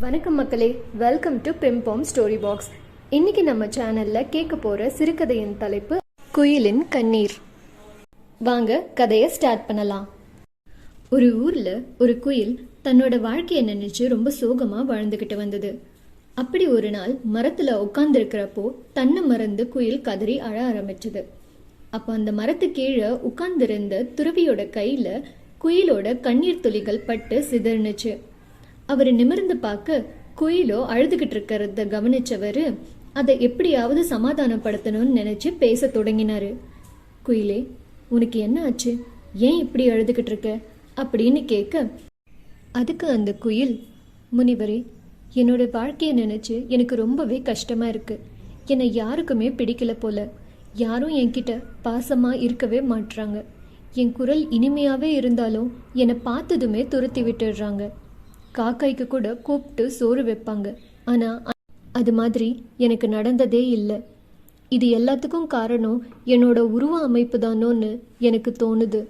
வணக்கம் மக்களே, welcome to பிம்போம் story box. இன்னைக்கு நம்ம சேனல்ல கேட்க போற சிறுகதையின் தலைப்பு குயிலின் கண்ணீர். வாங்க கதையை ஸ்டார்ட் பண்ணலாம். ஒரு ஊர்ல ஒரு குயில் தன்னோட வாழ்க்கையை நினைச்சு ரொம்ப சோகமா வாழ்ந்துகிட்டு வந்தது. அப்படி ஒரு நாள் மரத்துல உட்கார்ந்து இருக்கிறப்போ தன்னை மறந்து குயில் கதறி அழ ஆரம்பிச்சது. அப்போ அந்த மரத்து கீழே உட்கார்ந்திருந்த துறவியோட கையில குயிலோட கண்ணீர் துளிகள் பட்டு சிதறினுச்சு. அவர் நிமிர்ந்து பார்க்க குயிலோ அழுதுகிட்டு இருக்கிறத கவனிச்சவர் அதை எப்படியாவது சமாதானப்படுத்தணும்னு நினைச்சு பேச தொடங்கினாரு. குயிலே, உனக்கு என்ன ஆச்சு? ஏன் இப்படி அழுதுகிட்டு இருக்க அப்படின்னு கேட்க, அதுக்கு அந்த குயில், முனிவரே, என்னோட வாழ்க்கையை நினைச்சு எனக்கு ரொம்பவே கஷ்டமா இருக்கு. என்னை யாருக்குமே பிடிக்கல போல. யாரும் என்கிட்ட பாசமா இருக்கவே மாட்டுறாங்க. என் குரல் இனிமையாவே இருந்தாலும் என்னை பார்த்ததுமே துரத்தி விட்டுடுறாங்க. காக்காய்க்கு கூட கூப்பிட்டு சோறு வைப்பாங்க. ஆனால் அது மாதிரி எனக்கு நடந்ததே இல்லை. இது எல்லாத்துக்கும் காரணம் என்னோட உருவ அமைப்பு தானோன்னு எனக்கு தோணுது.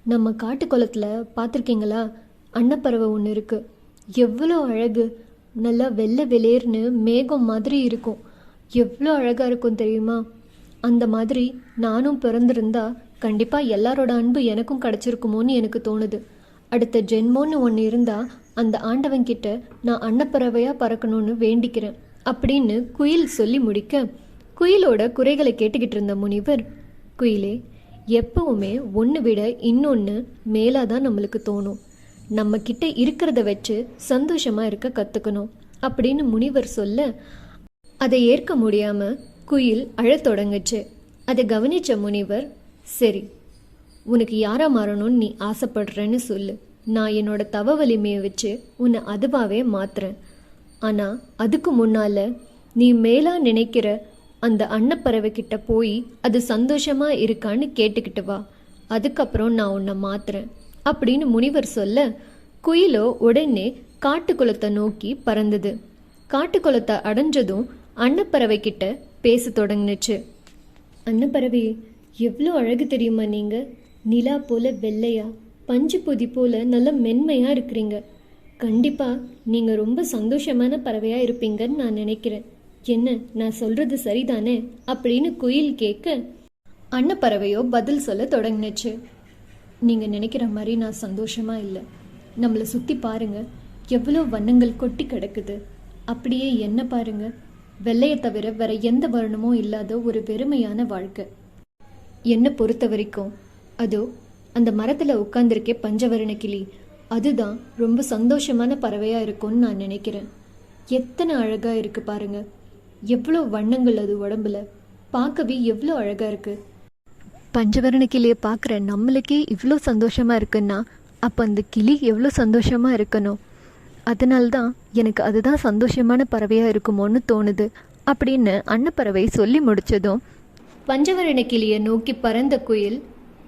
நம்ம காட்டுக்குளத்தில் பார்த்துருக்கீங்களா? அன்னப்பறவை ஒன்று இருக்கு. எவ்வளோ அழகு! நல்லா வெள்ளை வெளியேர்னு மேகம் மாதிரி இருக்கும். எவ்வளோ அழகாக இருக்கும் தெரியுமா? அந்த மாதிரி நானும் பிறந்திருந்தா கண்டிப்பாக எல்லாரோட அன்பு எனக்கும் கிடச்சிருக்குமோன்னு எனக்கு தோணுது. அடுத்த ஜென்மோன்னு ஒன்று இருந்தால் அந்த ஆண்டவன்கிட்ட நான் அன்னப்பறவையாக பறக்கணும்னு வேண்டிக்கிறேன் அப்படின்னு குயில் சொல்லி முடிக்க, குயிலோட குறைகளை கேட்டுக்கிட்டு இருந்த முனிவர், குயிலே, எப்பவுமே ஒன்று விட இன்னொன்று மேலாக தான் நம்மளுக்கு தோணும். நம்ம கிட்ட இருக்கிறத வச்சு சந்தோஷமாக இருக்க கற்றுக்கணும் அப்படின்னு முனிவர் சொல்ல, அதை ஏற்க முடியாமல் குயில் அழத் தொடங்குச்சு. அதை கவனித்த முனிவர், சரி, உனக்கு யாரா மாறணும்னு நீ ஆசைப்படுறேன்னு சொல்லு. நான் என்னோட தவ வலிமையை வச்சு உன்னை அதுவாகவே மாத்துறேன். ஆனால் அதுக்கு முன்னால் நீ மேலா நினைக்கிற அந்த அன்னப்பறவை கிட்ட போய் அது சந்தோஷமா இருக்கான்னு கேட்டுக்கிட்டு வா. அதுக்கப்புறம் நான் உன்னை மாத்துறேன் அப்படின்னு முனிவர் சொல்ல, குயிலோ உடனே காட்டுக்குளத்தை நோக்கி பறந்தது. காட்டுக்குளத்தை அடைஞ்சதும் அன்னப்பறவை கிட்ட பேச தொடங்குனுச்சு. அன்னப்பறவை, எவ்வளோ அழகு தெரியுமா நீங்க? நிலா போல வெள்ளையா, பஞ்சு பொதி போல நல்ல மென்மையா இருக்கிறீங்க. கண்டிப்பா நீங்க ரொம்ப சந்தோஷமான பறவையா இருப்பீங்கன்னு நான் நினைக்கிறேன். என்ன, நான் சொல்றது சரிதானே அப்படின்னு குயில் கேட்க, அன்னப்பறவையோ பதில் சொல்ல தொடங்கினுச்சு. நீங்க நினைக்கிற மாதிரி நான் சந்தோஷமா இல்லை. நம்மளை சுத்தி பாருங்க, எவ்வளோ வண்ணங்கள் கொட்டி கிடக்குது. அப்படியே என்ன பாருங்க, வெள்ளையை தவிர வேற எந்த வர்ணமும் இல்லாத ஒரு வெறுமையான வாழ்க்கை. என்னை பொறுத்த வரைக்கும் அதோ அந்த மரத்தில் உட்கார்ந்துருக்கே பஞ்சவர்ண கிளி, அதுதான் ரொம்ப சந்தோஷமான பறவையாக இருக்கும்னு நான் நினைக்கிறேன். எத்தனை அழகாக இருக்குது பாருங்க. எவ்வளோ வண்ணங்கள் அது உடம்புல, பார்க்கவே எவ்வளோ அழகாக இருக்குது. பஞ்சவர்ண கிளியை பார்க்குற நம்மளுக்கே இவ்வளோ சந்தோஷமாக இருக்குன்னா அப்போ அந்த கிளி எவ்வளோ சந்தோஷமாக இருக்கணும். அதனால்தான் எனக்கு அதுதான் சந்தோஷமான பறவையாக இருக்குமோன்னு தோணுது அப்படின்னு அன்னப்பறவை சொல்லி முடித்ததும் பஞ்சவர்ண கிளியை நோக்கி பறந்த குயில்,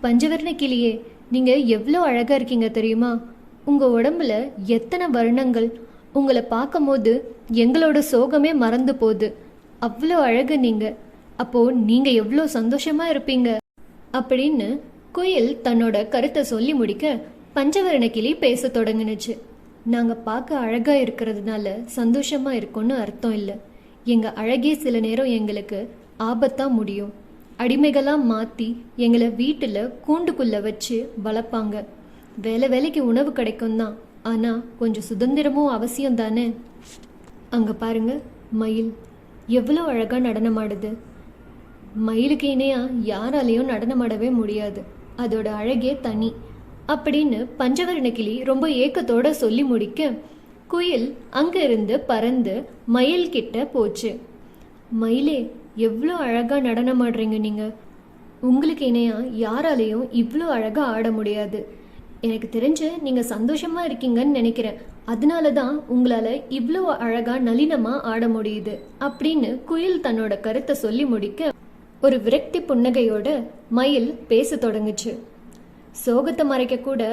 பஞ்சவர்ண கிளியே, நீங்கள் எவ்வளோ அழகாக இருக்கீங்க தெரியுமா? உங்கள் உடம்புல எத்தனை வர்ணங்கள்! உங்களை பார்க்கும் போது எங்களோட சோகமே மறந்து போகுது. அவ்வளோ அழகு நீங்கள். அப்போது நீங்கள் எவ்வளோ சந்தோஷமாக இருப்பீங்க அப்படின்னு குயில் தன்னோட கருத்தை சொல்லி முடிக்க, பஞ்சவர்ண கிளி பேச தொடங்குனுச்சு. நாங்கள் பார்க்க அழகாக இருக்கிறதுனால சந்தோஷமாக இருக்கோன்னு அர்த்தம் இல்லை. எங்கள் அழகே சில நேரம் எங்களுக்கு ஆபத்தாக முடியும். அடிமைகளாக மாற்றி எங்களை வீட்டில் கூண்டுக்குள்ளே வச்சு வளர்ப்பாங்க. வேலைக்கு உணவு கிடைக்கும் தான், ஆனால் கொஞ்சம் சுதந்திரமும் அவசியம் தானே. அங்கே பாருங்க, மயில் எவ்வளோ அழகாக நடனமாடுது. மயிலுக்கு இணையாக யாராலையும் நடனமாடவே முடியாது. அதோட அழகே தனி அப்படின்னு பஞ்சவர்ண கிளி ரொம்ப ஏக்கத்தோட சொல்லி முடிக்க, குயில் அங்கிருந்து பறந்து மயில் கிட்ட போச்சு. மயிலே, எவ்வளோ அழகாக நடனம் ஆடுறீங்க நீங்கள். உங்களுக்கு இணையா யாராலையும் இவ்வளோ அழகாக ஆட முடியாது. எனக்கு தெரிஞ்சு நீங்கள் சந்தோஷமாக இருக்கீங்கன்னு நினைக்கிறேன். அதனால தான் உங்களால் இவ்வளோ அழகாக நளினமாக ஆட முடியுது அப்படின்னு குயில் தன்னோட கருத்தை சொல்லி முடிக்க, ஒரு விரக்தி புன்னகையோட மயில் பேச தொடங்குச்சு. சோகத்தை மறைக்க கூட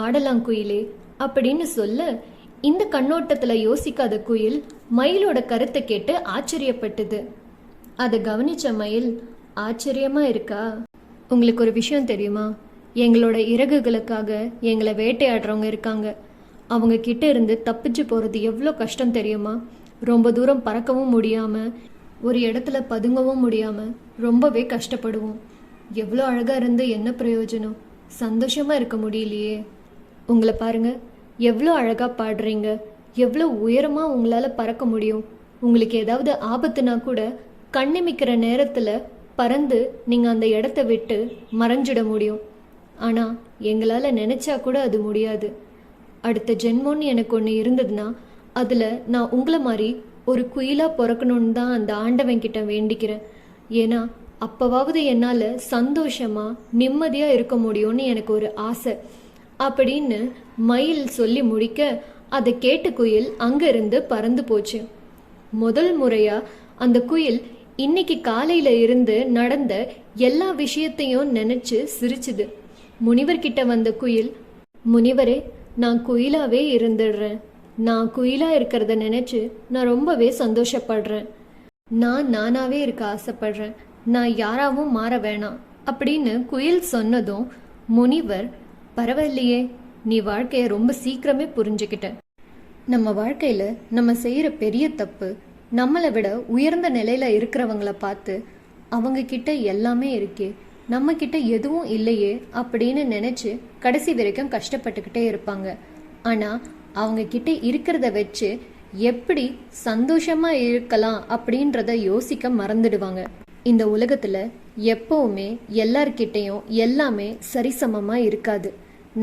ஆடலாம் குயிலே அப்படின்னு சொல்ல, இந்த கண்ணோட்டத்தில் யோசிக்காத குயில் மயிலோட கருத்தை கேட்டு ஆச்சரியப்பட்டது. அதை கவனிச்ச மயில், ஆச்சரியமா இருக்கா? உங்களுக்கு ஒரு விஷயம் தெரியுமா? எங்களோட இறகுகளுக்காக எங்களை வேட்டையாடுறவங்க இருக்காங்க. அவங்க கிட்ட இருந்து தப்பிச்சு போகிறது எவ்வளோ கஷ்டம் தெரியுமா? ரொம்ப தூரம் பறக்கவும் முடியாமல், ஒரு இடத்துல பதுங்கவும் முடியாமல் ரொம்பவே கஷ்டப்படுவோம். எவ்வளோ அழகாக இருந்து என்ன பிரயோஜனம்? சந்தோஷமாக இருக்க முடியலையே. உங்களை பாருங்க, எவ்வளோ அழகாக பாடுறீங்க, எவ்வளோ உயரமாக உங்களால் பறக்க முடியும். உங்களுக்கு ஏதாவது ஆபத்துனா கூட கண்ணிமிக்கிற நேரத்தில் பறந்து நீங்கள் அந்த இடத்த விட்டு மறைஞ்சிட முடியும். ஆனால் எங்களால் நினச்சா கூட அது முடியாது. அடுத்த ஜென்மோன்னு எனக்கு ஒன்று இருந்ததுன்னா அதில் நான் உங்களை மாதிரி ஒரு குயிலாக பிறக்கணுன்னு தான் அந்த ஆண்டவன் கிட்ட வேண்டிக்கிறேன். ஏன்னா அப்போவாவது என்னால் சந்தோஷமாக நிம்மதியாக இருக்க முடியும்னு எனக்கு ஒரு ஆசை அப்படின்னு மயில் சொல்லி முடிக்க அதை கேட்ட குயில் அங்கிருந்து பறந்து போச்சு. முதல் முறையாக அந்த குயில் இன்னைக்கு காலையில் இருந்து நடந்த எல்லா விஷயத்தையும் நினச்சி சிரிச்சுது. முனிவர்கிட்ட வந்த குயில், முனிவரே, நான் குயிலாவே இருந்துடுறேன். நான் குயிலா இருக்கிறத நினைச்சு நான் ரொம்பவே சந்தோஷப்படுறேன். நான் நானாவே இருக்க ஆசைப்படுறேன். நான் யாராவும் மாற வேணாம் அப்படின்னு குயில் சொன்னதும் முனிவர், பரவாயில்லையே, நீ வாழ்க்கையை ரொம்ப சீக்கிரமே புரிஞ்சுக்கிட்ட. நம்ம வாழ்க்கையில நம்ம செய்யற பெரிய தப்பு நம்மளை விட உயர்ந்த நிலையில இருக்கிறவங்கள பார்த்து அவங்க கிட்ட எல்லாமே இருக்கே, நம்ம கிட்ட எதுவும் இல்லையே அப்படின்னு நினைச்சு கடைசி வரைக்கும் கஷ்டப்பட்டுக்கிட்டே இருப்பாங்க. ஆனா அவங்க கிட்ட இருக்கிறத வச்சு எப்படி சந்தோஷமா இருக்கலாம் அப்படின்றத யோசிக்க மறந்துடுவாங்க. இந்த உலகத்துல எப்பவுமே எல்லார்கிட்டையும் எல்லாமே சரிசமமா இருக்காது.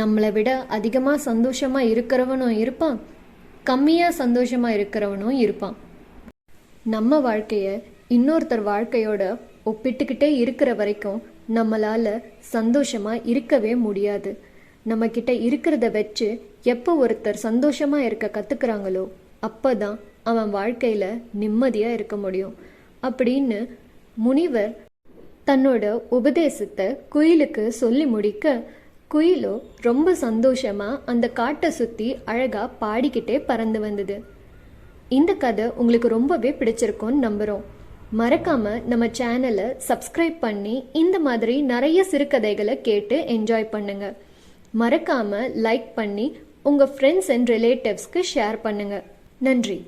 நம்மளை விட அதிகமா சந்தோஷமா இருக்கிறவனும் இருப்பான், கம்மியா சந்தோஷமா இருக்கிறவனும் இருப்பான். நம்ம வாழ்க்கைய இன்னொருத்தர் வாழ்க்கையோட ஒப்பிட்டுக்கிட்டே இருக்கிற வரைக்கும் நம்மளால சந்தோஷமா இருக்கவே முடியாது. நம்ம கிட்ட இருக்கிறத வச்சு எப்போ ஒருத்தர் சந்தோஷமா இருக்க கத்துக்கிறாங்களோ அப்பதான் அவன் வாழ்க்கையில நிம்மதியா இருக்க முடியும் அப்படின்னு முனிவர் தன்னோட உபதேசத்தை குயிலுக்கு சொல்லி முடிக்க, குயிலோ ரொம்ப சந்தோஷமா அந்த காட்டை சுத்தி அழகா பாடிக்கிட்டே பறந்து வந்தது. இந்த கதை உங்களுக்கு ரொம்பவே பிடிச்சிருக்கும்னு நம்புறோம். மறக்காம நம்ம சேனலை சப்ஸ்கிரைப் பண்ணி இந்த மாதிரி நிறைய சிறுகதைகளை கேட்டு என்ஜாய் பண்ணுங்க. மறக்காம லைக் பண்ணி உங்க ஃப்ரெண்ட்ஸ் அண்ட் ரிலேட்டிவ்ஸ்க்கு ஷேர் பண்ணுங்க. நன்றி.